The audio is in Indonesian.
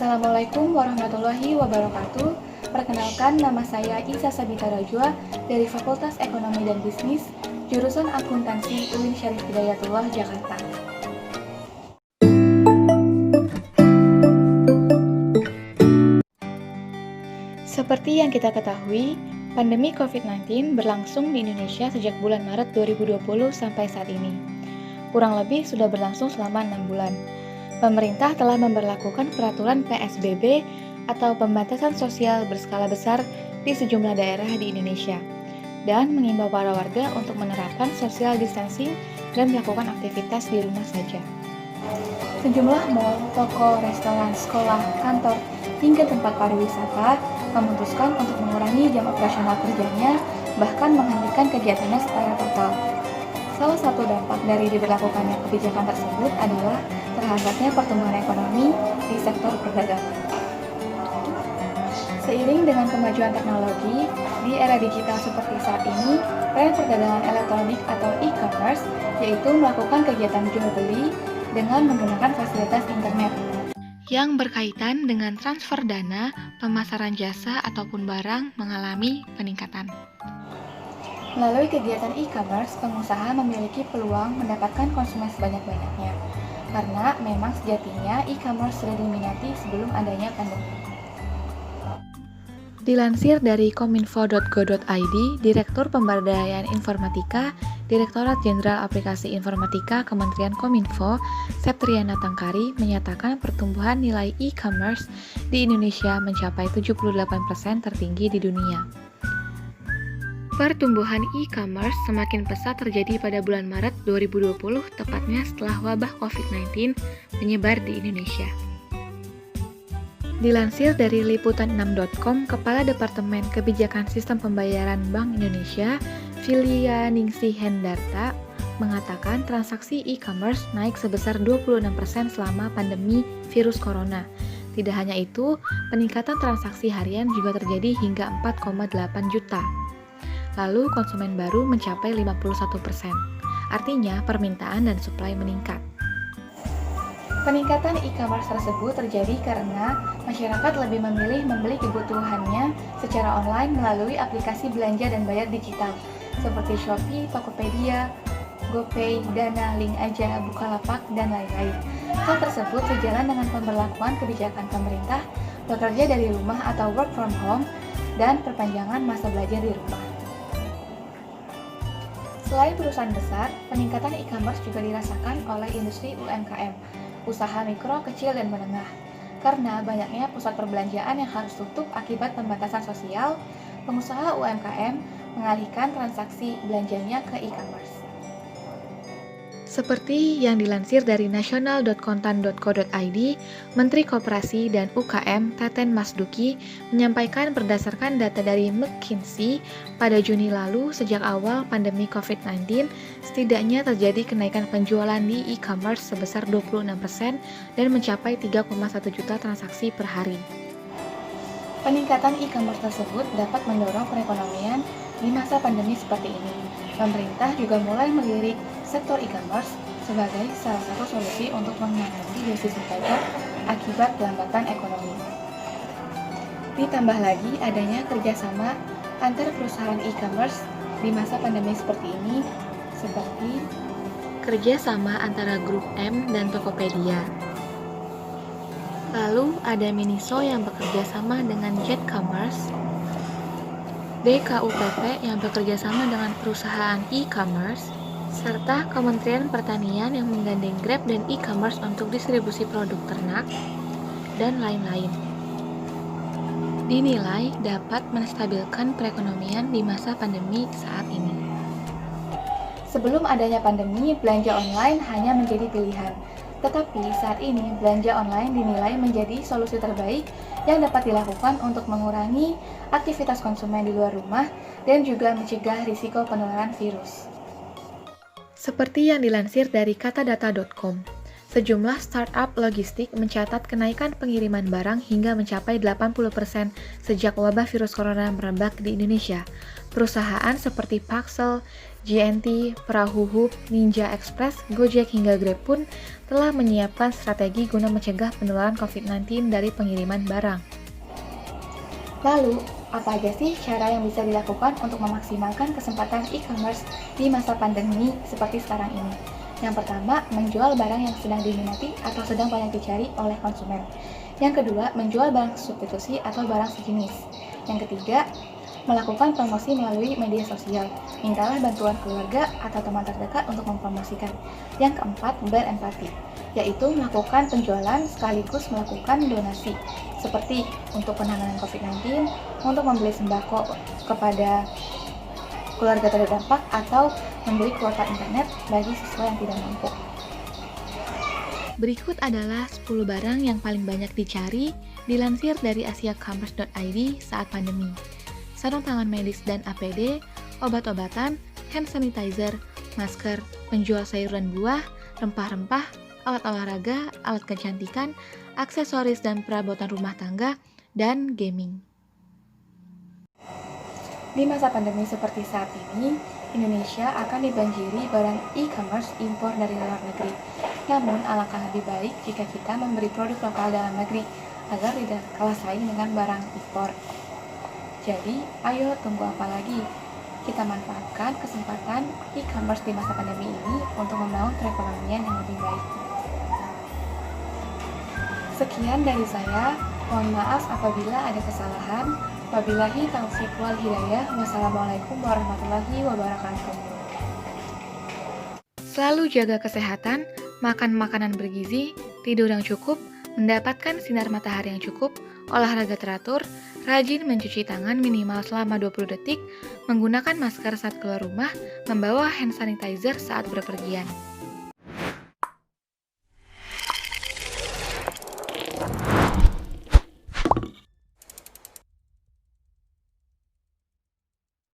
Assalamualaikum warahmatullahi wabarakatuh. Perkenalkan, nama saya Isa Sabita Rajwa dari Fakultas Ekonomi dan Bisnis, jurusan Akuntansi UIN Syarif Hidayatullah, Jakarta. Seperti yang kita ketahui, pandemi COVID-19 berlangsung di Indonesia sejak bulan Maret 2020 sampai saat ini. Kurang lebih sudah berlangsung selama 6 bulan. Pemerintah telah memberlakukan peraturan PSBB atau pembatasan sosial berskala besar di sejumlah daerah di Indonesia dan mengimbau para warga untuk menerapkan social distancing dan melakukan aktivitas di rumah saja. Sejumlah mal, toko, restoran, sekolah, kantor, hingga tempat pariwisata memutuskan untuk mengurangi jam operasional kerjanya, bahkan menghentikan kegiatannya secara total. Salah satu dampak dari diberlakukannya kebijakan tersebut adalah terhambatnya pertumbuhan ekonomi di sektor perdagangan. Seiring dengan kemajuan teknologi, di era digital seperti saat ini, tren perdagangan elektronik atau e-commerce yaitu melakukan kegiatan jual beli dengan menggunakan fasilitas internet yang berkaitan dengan transfer dana, pemasaran jasa ataupun barang mengalami peningkatan. Melalui kegiatan e-commerce, pengusaha memiliki peluang mendapatkan konsumen sebanyak-banyaknya, karena memang sejatinya e-commerce sudah diminati sebelum adanya pandemi. Dilansir dari kominfo.go.id, Direktur Pemberdayaan Informatika, Direktorat Jenderal Aplikasi Informatika Kementerian Kominfo, Septriana Tangkari, menyatakan pertumbuhan nilai e-commerce di Indonesia mencapai 78% tertinggi di dunia. Pertumbuhan e-commerce semakin pesat terjadi pada bulan Maret 2020, tepatnya setelah wabah COVID-19 menyebar di Indonesia. Dilansir dari liputan6.com, Kepala Departemen Kebijakan Sistem Pembayaran Bank Indonesia, Filia Ningsi Hendarta, mengatakan transaksi e-commerce naik sebesar 26% selama pandemi virus corona. Tidak hanya itu, peningkatan transaksi harian juga terjadi hingga 4,8 juta. Lalu konsumen baru mencapai 51%. Artinya permintaan dan supply meningkat. Peningkatan e-commerce tersebut terjadi karena masyarakat lebih memilih membeli kebutuhannya secara online melalui aplikasi belanja dan bayar digital seperti Shopee, Tokopedia, GoPay, Dana, Link Aja, Bukalapak, dan lain-lain. Hal tersebut sejalan dengan pemberlakuan kebijakan pemerintah bekerja dari rumah atau work from home dan perpanjangan masa belajar di rumah. Selain perusahaan besar, peningkatan e-commerce juga dirasakan oleh industri UMKM, usaha mikro, kecil, dan menengah. Karena banyaknya pusat perbelanjaan yang harus tutup akibat pembatasan sosial, pengusaha UMKM mengalihkan transaksi belanjanya ke e-commerce. Seperti yang dilansir dari nasional.kontan.co.id, Menteri Koperasi dan UKM Teten Masduki menyampaikan berdasarkan data dari McKinsey pada Juni lalu, sejak awal pandemi COVID-19, setidaknya terjadi kenaikan penjualan di e-commerce sebesar 26% dan mencapai 3,1 juta transaksi per hari. Peningkatan e-commerce tersebut dapat mendorong perekonomian di masa pandemi seperti ini. Pemerintah juga mulai melirik sektor e-commerce sebagai salah satu solusi untuk mengatasi defisit pajak akibat pelambatan ekonomi. Ditambah lagi adanya kerjasama antar perusahaan e-commerce di masa pandemi seperti ini, seperti kerjasama antara Grup M dan Tokopedia. Lalu ada Miniso yang bekerja sama dengan Jet Commerce, DKUPP yang bekerja sama dengan perusahaan e-commerce, serta Kementerian Pertanian yang menggandeng Grab dan e-commerce untuk distribusi produk ternak, dan lain-lain. Dinilai dapat menstabilkan perekonomian di masa pandemi saat ini. Sebelum adanya pandemi, belanja online hanya menjadi pilihan. Tetapi saat ini, belanja online dinilai menjadi solusi terbaik yang dapat dilakukan untuk mengurangi aktivitas konsumen di luar rumah dan juga mencegah risiko penularan virus. Seperti yang dilansir dari katadata.com, Sejumlah startup logistik mencatat kenaikan pengiriman barang hingga mencapai 80% sejak wabah virus corona merebak di Indonesia. Perusahaan seperti Paxel, JNT, Perahu Hub, Ninja Express, Gojek hingga Grab pun telah menyiapkan strategi guna mencegah penularan COVID-19 dari pengiriman barang. Lalu, apa aja sih cara yang bisa dilakukan untuk memaksimalkan kesempatan e-commerce di masa pandemi seperti sekarang ini? Yang pertama, menjual barang yang sedang diminati atau sedang banyak dicari oleh konsumen. Yang kedua, menjual barang substitusi atau barang sejenis. Yang ketiga, melakukan promosi melalui media sosial. Mintalah bantuan keluarga atau teman terdekat untuk mempromosikan. Yang keempat, berempati, yaitu melakukan penjualan sekaligus melakukan donasi, seperti untuk penanganan COVID-19, untuk membeli sembako kepada keluarga terdampak, atau membeli kuota internet bagi siswa yang tidak mampu. Berikut adalah 10 barang yang paling banyak dicari dilansir dari asiacommerce.id saat pandemi. Sarung tangan medis dan APD, obat-obatan, hand sanitizer, masker, penjual sayur dan buah, rempah-rempah, alat olahraga, alat kecantikan, aksesoris dan perabotan rumah tangga, dan gaming. Di masa pandemi seperti saat ini, Indonesia akan dibanjiri barang e-commerce impor dari luar negeri. Namun, alangkah lebih baik jika kita memberi produk lokal dalam negeri agar tidak kalah saing dengan barang impor. Jadi, ayo tunggu apa lagi? Kita manfaatkan kesempatan e-commerce di masa pandemi ini untuk membangun perekonomian yang lebih baik. Sekian dari saya. Mohon maaf apabila ada kesalahan. Wabillahi taufiq wal hidayah. Wassalamualaikum warahmatullahi wabarakatuh. Selalu jaga kesehatan, makan makanan bergizi, tidur yang cukup, mendapatkan sinar matahari yang cukup, olahraga teratur, rajin mencuci tangan minimal selama 20 detik, menggunakan masker saat keluar rumah, membawa hand sanitizer saat berpergian.